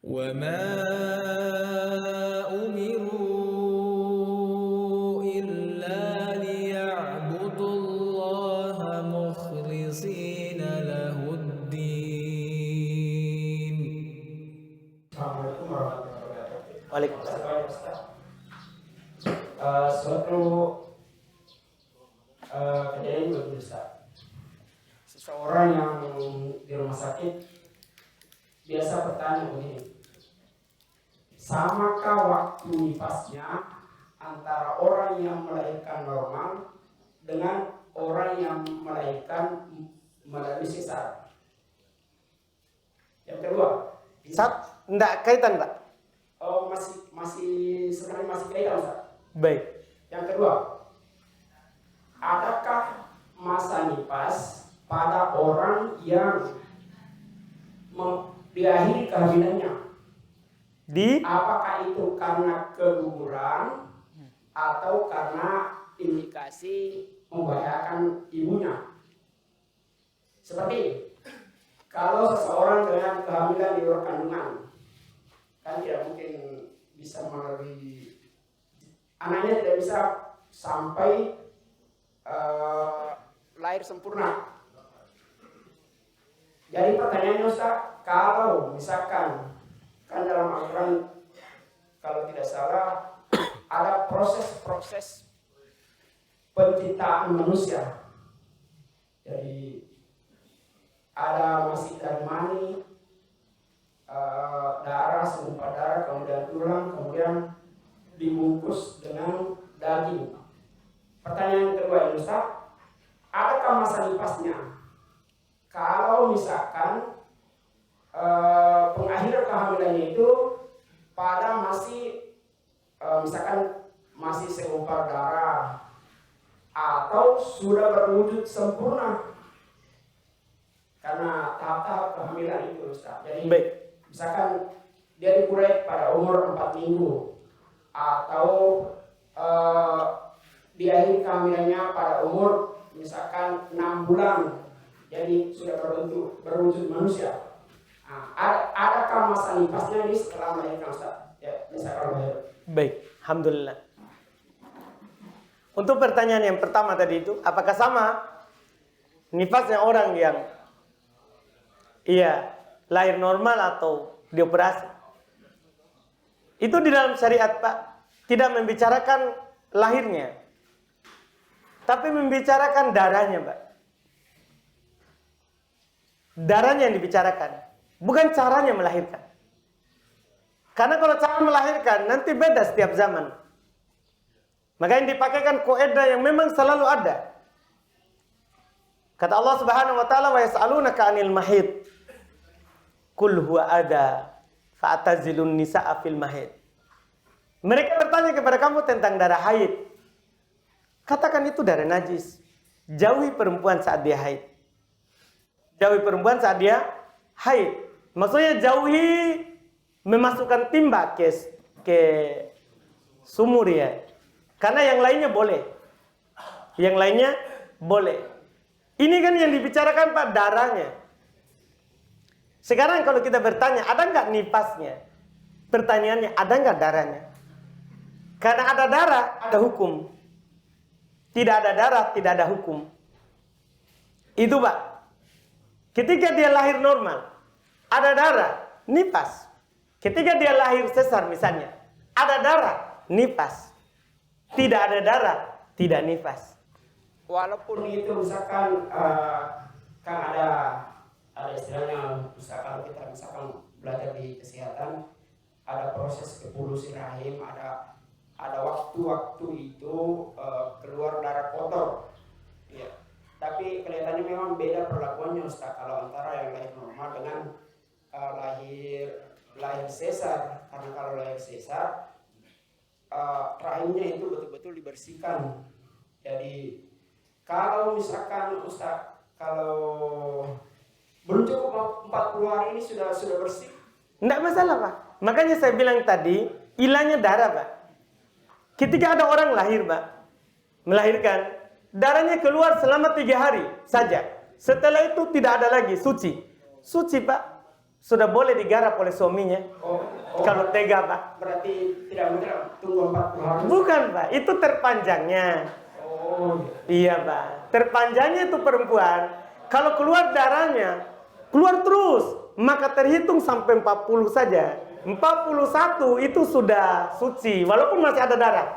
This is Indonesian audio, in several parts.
وما أمروا إلا ليعبدوا الله مخلصين له الدين. Assalamualaikum warahmatullahi wabarakatuh. Waalaikumsalam. Suatu kejadian begini Ustaz. Seseorang yang di rumah sakit biasa bertanya begini, samakah waktu nifasnya antara orang yang melahirkan normal dengan orang yang melahirkan melalui sesar? Yang kedua, Enggak kaitan, Pak. oh masih sebenarnya masih kaitan Ustaz. Baik. Yang kedua, adakah masa nifas pada orang yang diakhiri kehamilannya? Apakah itu karena keguguran atau karena indikasi membahayakan ibunya? Seperti kalau seseorang dengan kehamilan di luar kandungan, kan tidak mungkin bisa melalui, anaknya tidak bisa sampai lahir sempurna. Jadi pertanyaannya Ustaz, kalau misalkan kan dalam Al-Quran kalau tidak salah ada proses-proses penciptaan manusia. Jadi ada masih dari mani, darah, segumpal darah, kemudian tulang, kemudian dibungkus dengan daging. Pertanyaan kedua ini Ustaz, adakah masa nifasnya? Kalau misalkan pengakhiran kehamilannya itu pada masih misalkan masih segumpal darah atau sudah berwujud sempurna karena tahap-tahap kehamilan itu Ustaz. Jadi misalkan dia dikuret pada umur 4 minggu atau diakhiri kehamilannya pada umur misalkan 6 bulan, jadi sudah berwujud manusia. Nah, adakah masa nifasnya ini setelah melahirkan Ustaz? Ya, misalkan lahir. Baik, alhamdulillah. Untuk pertanyaan yang pertama tadi itu, apakah sama nifasnya orang yang lahir normal atau dioperasi? Itu di dalam syariat, Pak, tidak membicarakan lahirnya, tapi membicarakan darahnya, Pak. Darahnya yang dibicarakan, bukan caranya melahirkan. Karena kalau cara melahirkan nanti beda setiap zaman. Maka yang dipakaikan kaidah yang memang selalu ada. Kata Allah Subhanahu wa taala, "Wa yas'alunaka 'anil mahid." Qul huwa adha fa'tazilun nisaa fil mahid. Mereka bertanya kepada kamu tentang darah haid. Katakan itu darah najis. Jauhi perempuan saat dia haid. Jauhi perempuan saat dia haid. Maksudnya jauhi memasukkan timba ke sumur ya. Karena yang lainnya boleh. Yang lainnya boleh. Ini kan yang dibicarakan Pak, darahnya. Sekarang kalau kita bertanya, ada nggak nifasnya? Pertanyaannya, ada nggak darahnya? Karena ada darah, ada hukum. Tidak ada darah, tidak ada hukum. Itu Pak. Ketika dia lahir normal, ada darah, nifas. Ketika dia lahir sesar misalnya, ada darah, nifas. Tidak ada darah, tidak nifas. Walaupun itu misalkan kan ada istilahnya, misalkan kita belajar di kesehatan, ada proses evolusi rahim, ada waktu-waktu itu keluar darah kotor. Ya. Tapi kelihatannya memang beda perlakuannya Ustaz kalau antara yang lahir normal dengan lahir sesar. Karena kalau lahir sesar rahimnya itu betul-betul dibersihkan. Jadi kalau misalkan Ustaz kalau belum cukup 40 hari ini sudah bersih, Enggak masalah Pak. Makanya saya bilang tadi, ilahnya darah Pak. Ketika ada orang lahir Pak, melahirkan, darahnya keluar selama 3 hari saja. Setelah itu tidak ada lagi, suci. Suci Pak. sudah boleh digarap oleh suaminya. Kalau tega, Pak. Berarti tidak mungkin tunggu 40 hari. Bukan, Pak. Itu terpanjangnya. Iya, Pak. Terpanjangnya itu perempuan. Kalau keluar darahnya, keluar terus, maka terhitung sampai 40 saja. 41 itu sudah suci, walaupun masih ada darah.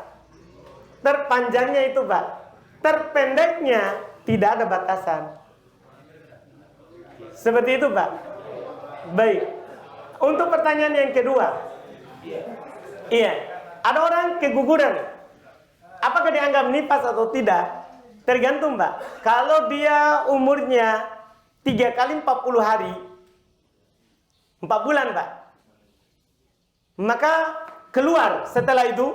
Terpanjangnya itu, Pak. Terpendeknya tidak ada batasan. Seperti itu, Pak. Baik. Untuk pertanyaan yang kedua. Iya. Ada orang keguguran. Apakah dianggap nifas atau tidak? Tergantung, Pak. Kalau dia umurnya 3 kali 40 hari, 4 bulan, Pak, maka keluar setelah itu,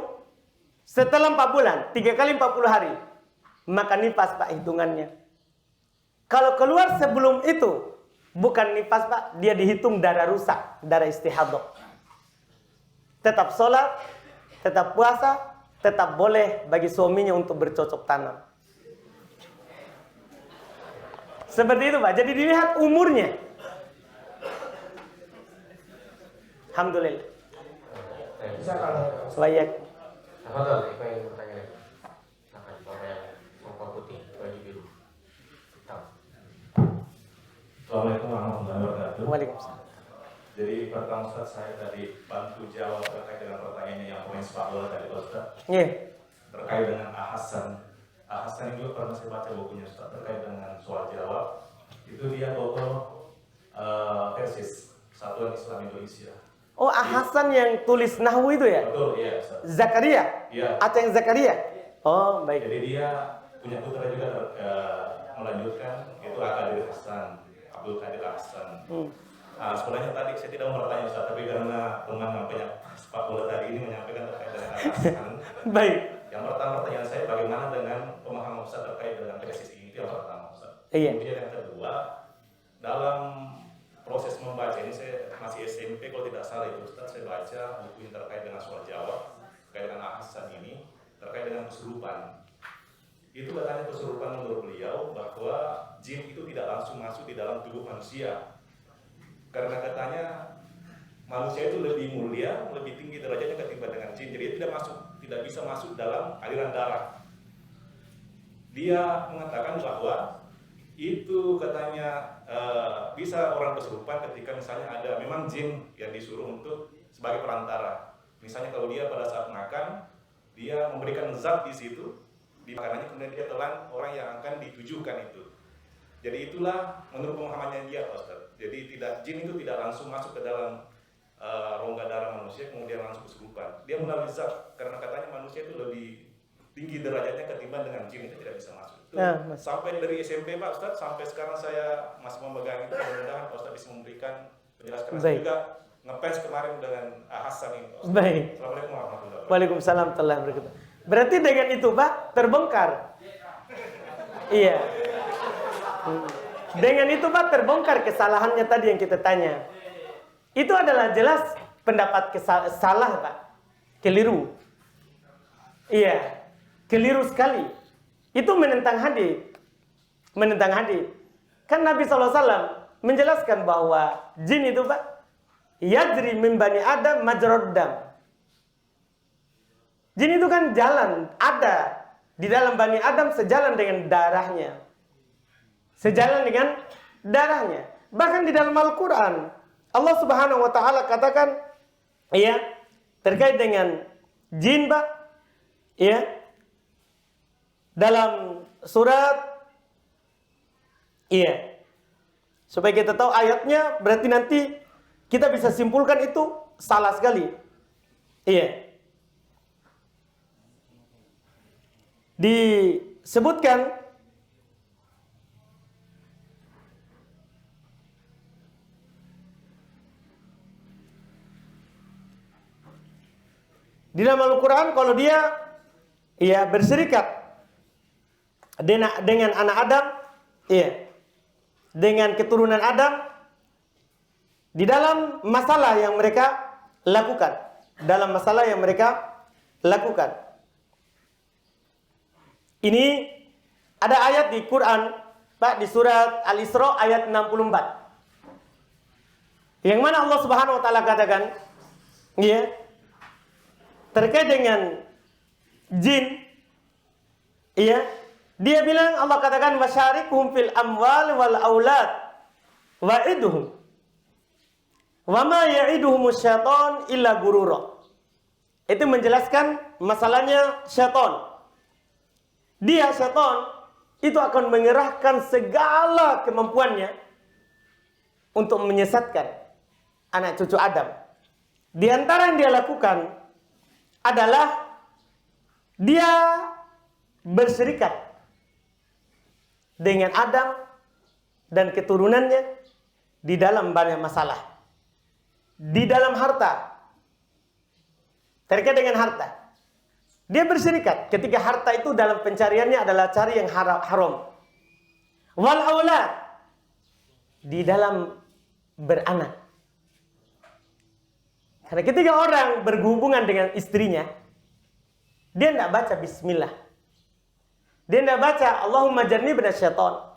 setelah 4 bulan, 3 kali 40 hari, maka nifas, Pak, hitungannya. Kalau keluar sebelum itu, bukan nifas, Pak, dia dihitung darah rusak, darah istihadah. Tetap sholat, tetap puasa, tetap boleh bagi suaminya untuk bercocok tanam. Seperti itu, Pak. Jadi dilihat umurnya. Alhamdulillah. Bisa kalau Baik. Apa tuh? Ibu yang bertanya lagi. Silakan bapak yang jengkol putih, baju biru, hitam. Assalamualaikum warahmatullahi wabarakatuh. Waalaikumsalam. Jadi pertama Ustaz, saya tadi bantu jawab terkait dengan pertanyaannya yang poin sepakat tadi Ustaz. Iya. Terkait dengan Ahsan. Ahsan itu pernah saya baca bukunya Ustaz terkait dengan soal jawab. Itu dia tokoh tesis Satuan Islam Indonesia. Oh, Hasan yang tulis nahwu itu ya? Betul, iya Ustaz. Zakaria? Iya. Aceh Zakaria? Oh, baik. Jadi dia punya putra juga melanjutkan, itu Akadir Hasan, Abdul Qadir Hasan. Nah, sebenarnya tadi saya tidak mau bertanya Ustaz, tapi karena teman Pak Bola tadi ini menyampaikan terkait dengan Hasan. Baik. Yang pertama pertanyaan saya, bagaimana dengan pemahaman Ustaz terkait dengan tesis ini? Itu yang pertama Ustaz. Iya. Kemudian yang kedua, dalam proses membaca ini saya masih SMP kalau tidak salah itu Ustaz, saya baca buku yang terkait dengan soal jawab terkait dengan Hasan ini terkait dengan kesurupan. Itu katanya kesurupan menurut beliau bahwa jin itu tidak langsung masuk di dalam tubuh manusia, karena katanya manusia itu lebih mulia, lebih tinggi derajatnya ketimbang dengan jin, jadi tidak bisa masuk dalam aliran darah. Dia mengatakan bahwa itu katanya bisa orang kesurupan ketika misalnya ada memang jin yang disuruh untuk sebagai perantara. Misalnya kalau dia pada saat makan, dia memberikan zat di situ, di makanannya, kemudian dia telan orang yang akan ditujukan itu. Jadi itulah menurut pemahamannya dia, Ustaz. Jadi jin itu tidak langsung masuk ke dalam rongga darah manusia kemudian langsung kesurupan. Dia melalui zat, karena katanya manusia itu lebih tinggi derajatnya ketimbang dengan jin, itu tidak bisa masuk. Itu sampai dari SMP Pak Ustaz, sampai sekarang saya masih memegang itu. Mudah-mudahan Pak Ustaz bisa memberikan penjelasan. Saya juga ngefans kemarin dengan Hasan ini. Baik. Assalamualaikum warahmatullahi wabarakatuh. Waalaikumsalam warahmatullahi wabarakatuh. Berarti dengan itu, Pak, terbongkar. Iya. Dengan itu, Pak, terbongkar kesalahannya tadi yang kita tanya. Itu adalah jelas pendapat salah, Pak. Keliru. Iya. Keliru sekali. Itu menentang hadis. Menentang hadis. Kan Nabi SAW menjelaskan bahwa jin itu, Pak, yajri min bani Adam majrad dam. Jin itu kan jalan, ada di dalam Bani Adam sejalan dengan darahnya. Sejalan dengan darahnya. Bahkan di dalam Al-Quran, Allah Subhanahu wa Ta'ala katakan, ya, terkait dengan jin, Pak, ya, dalam surat, iya, supaya kita tahu ayatnya, berarti nanti kita bisa simpulkan itu salah sekali. Iya. Disebutkan di dalam Al-Quran, kalau dia berserikat dengan anak Adam, dengan keturunan Adam, di dalam masalah yang mereka lakukan, Ini ada ayat di Quran, Pak, di surat Al-Isra ayat 64. Yang mana Allah Subhanahu wa taala katakan, ya, terkait dengan jin, ya, dia bilang, Allah katakan wasyarikhum fil amwal wal aulad wa'iduhum wa ma ya'iduhumus syaitan illa gurura. Itu menjelaskan masalahnya syaitan. Dia syaitan itu akan mengerahkan segala kemampuannya untuk menyesatkan anak cucu Adam. Di antara yang dia lakukan adalah dia berserikat dengan Adam dan keturunannya di dalam banyak masalah. Di dalam harta. Terkait dengan harta. Dia berserikat ketika harta itu dalam pencariannya adalah cari yang haram. Wal aulad. Di dalam beranak. Karena ketika orang berhubungan dengan istrinya, dia tidak baca bismillah. Dia tidak baca Allahumma jannibna syaitan.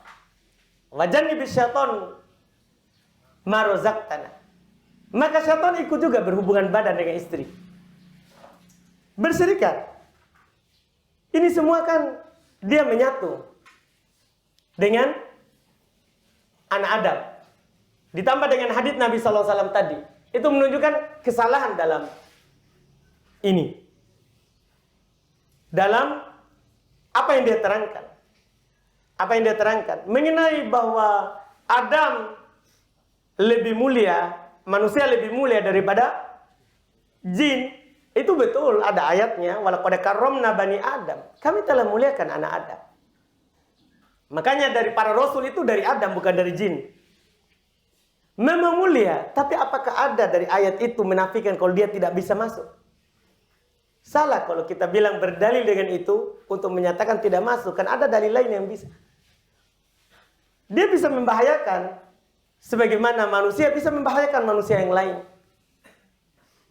Wa jannibis syaitan ma razaqtana. Maka syaitan ikut juga berhubungan badan dengan istri. Berserikat. Ini semua kan dia menyatu dengan anak Adam. Ditambah dengan hadits Nabi SAW tadi. Itu menunjukkan kesalahan dalam ini. Dalam apa yang dia terangkan. Apa yang dia terangkan. Mengenai bahwa Adam lebih mulia, manusia lebih mulia daripada jin. Itu betul, ada ayatnya. Walaqad karramna bani Adam. Kami telah muliakan anak Adam. Makanya dari para rasul itu dari Adam, bukan dari jin. Memang mulia, tapi apakah ada dari ayat itu menafikan kalau dia tidak bisa masuk? Salah kalau kita bilang berdalil dengan itu untuk menyatakan tidak masuk. Kan ada dalil lain yang bisa. Dia bisa membahayakan. Sebagaimana manusia bisa membahayakan manusia yang lain.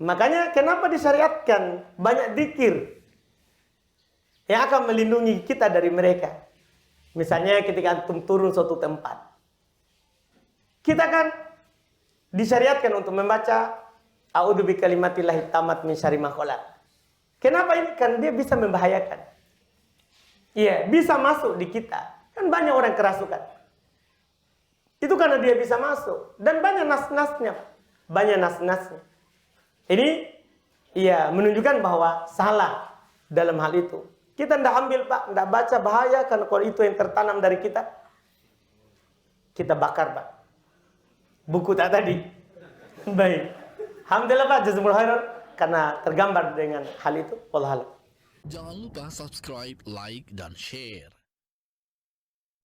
Makanya kenapa disyariatkan banyak dzikir yang akan melindungi kita dari mereka. Misalnya ketika antum turun suatu tempat. Kita kan disyariatkan untuk membaca a'udzu bikalimatillahi tammat min syarri ma khalaq. Kenapa ini? Kan dia bisa membahayakan. Iya, bisa masuk di kita. Kan banyak orang kerasukan. Itu karena dia bisa masuk. Dan banyak nas-nasnya. Banyak nas-nasnya. Ini ya menunjukkan bahwa salah dalam hal itu. Kita tidak ambil Pak, tidak baca, bahaya kan kalau itu yang tertanam dari kita. Kita bakar Pak. Buku tak tadi. Baik. Alhamdulillah Pak, jazakumullah khairan karena tergambar dengan hal itu. Wallahu a'lam. Jangan lupa subscribe, like, dan share.